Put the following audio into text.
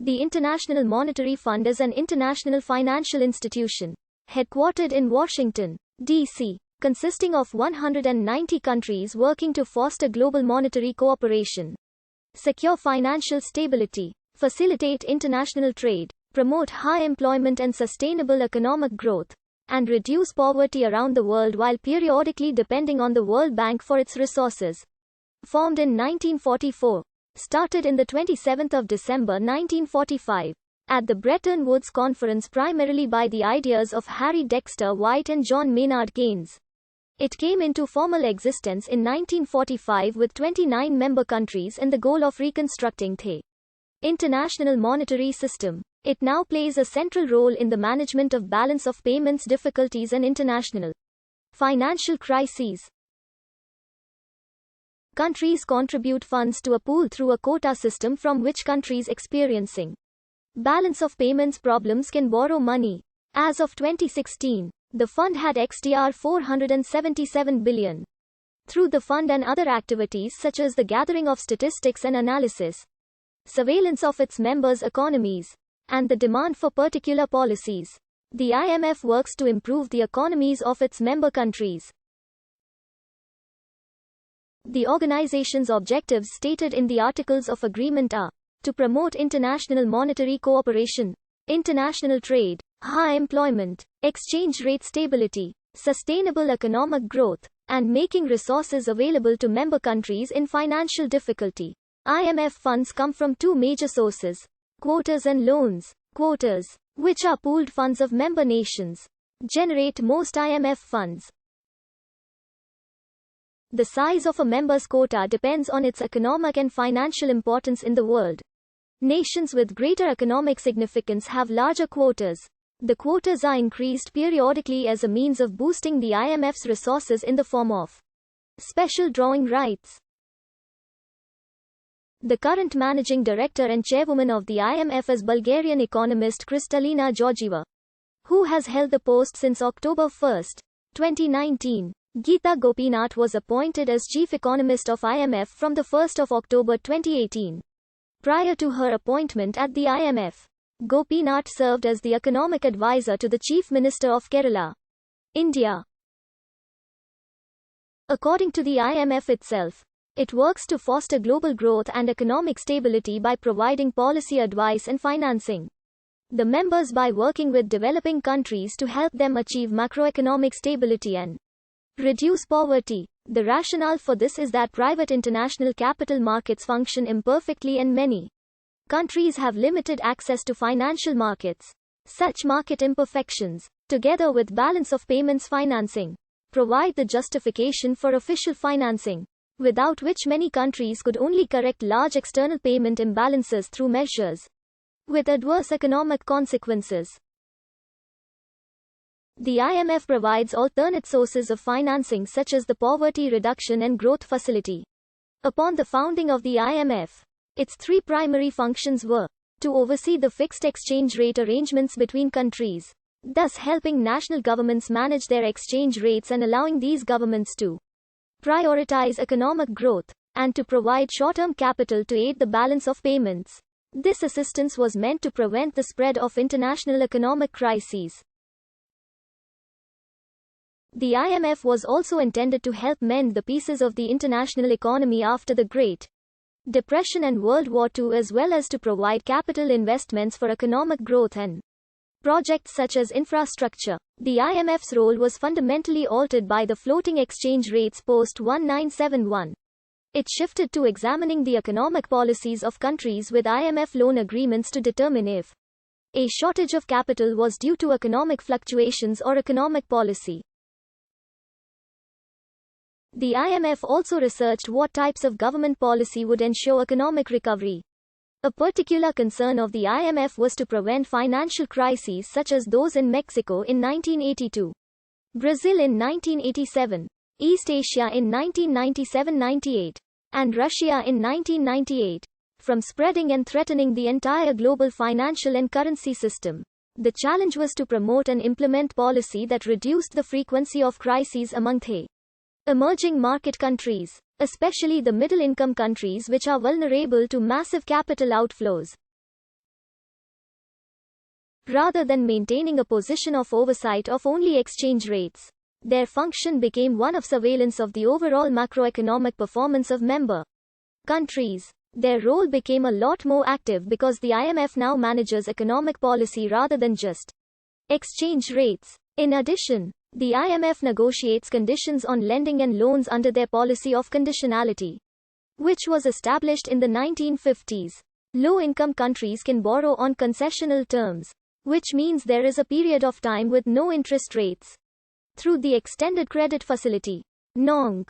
The International Monetary Fund is an international financial institution, headquartered in Washington, D.C., consisting of 190 countries working to foster global monetary cooperation, secure financial stability, facilitate international trade, promote high employment and sustainable economic growth, and reduce poverty around the world while periodically depending on the World Bank for its resources. Formed in 1944, started in the 27th of December 1945, at the Bretton Woods Conference primarily by the ideas of Harry Dexter White and John Maynard Keynes. It came into formal existence in 1945 with 29 member countries and the goal of reconstructing the international monetary system. It now plays a central role in the management of balance of payments difficulties and international financial crises. Countries contribute funds to a pool through a quota system from which countries experiencing balance of payments problems can borrow money. As of 2016, the fund had XDR 477 billion. Through the fund and other activities such as the gathering of statistics and analysis, surveillance of its members' economies, and the demand for particular policies, the IMF works to improve the economies of its member countries. The organization's objectives stated in the Articles of Agreement are to promote international monetary cooperation, international trade, high employment, exchange rate stability, sustainable economic growth, and making resources available to member countries in financial difficulty. IMF funds come from two major sources: quotas and loans. Quotas, which are pooled funds of member nations, generate most IMF funds. The size of a member's quota depends on its economic and financial importance in the world. Nations with greater economic significance have larger quotas. The quotas are increased periodically as a means of boosting the IMF's resources in the form of special drawing rights. The current managing director and chairwoman of the IMF is Bulgarian economist Kristalina Georgieva, who has held the post since October 1, 2019. Geeta Gopinath was appointed as chief economist of IMF from the 1st of October 2018. Prior to her appointment at the IMF, Gopinath served as the economic advisor to the Chief Minister of Kerala, India. According to the IMF itself, it works to foster global growth and economic stability by providing policy advice and financing the members by working with developing countries to help them achieve macroeconomic stability and reduce poverty. The rationale for this is that private international capital markets function imperfectly and many countries have limited access to financial markets. Such market imperfections, together with balance of payments financing, provide the justification for official financing, without which many countries could only correct large external payment imbalances through measures with adverse economic consequences. The IMF provides alternate sources of financing such as the Poverty Reduction and Growth Facility. Upon the founding of the IMF, its three primary functions were to oversee the fixed exchange rate arrangements between countries, thus helping national governments manage their exchange rates and allowing these governments to prioritize economic growth, and to provide short-term capital to aid the balance of payments. This assistance was meant to prevent the spread of international economic crises. The IMF was also intended to help mend the pieces of the international economy after the Great Depression and World War II, as well as to provide capital investments for economic growth and projects such as infrastructure. The IMF's role was fundamentally altered by the floating exchange rates post-1971. It shifted to examining the economic policies of countries with IMF loan agreements to determine if a shortage of capital was due to economic fluctuations or economic policy. The IMF also researched what types of government policy would ensure economic recovery. A particular concern of the IMF was to prevent financial crises such as those in Mexico in 1982, Brazil in 1987, East Asia in 1997-98, and Russia in 1998, from spreading and threatening the entire global financial and currency system. The challenge was to promote and implement policy that reduced the frequency of crises among the emerging market countries, especially the middle-income countries which are vulnerable to massive capital outflows. rather than maintaining a position of oversight of only exchange rates. Their function became one of surveillance of the overall macroeconomic performance of member countries. Their role became a lot more active because the IMF now manages economic policy rather than just exchange rates. In addition, the IMF negotiates conditions on lending and loans under their policy of conditionality, which was established in the 1950s. Low-income countries can borrow on concessional terms, which means there is a period of time with no interest rates, through the Extended Credit Facility (NONC).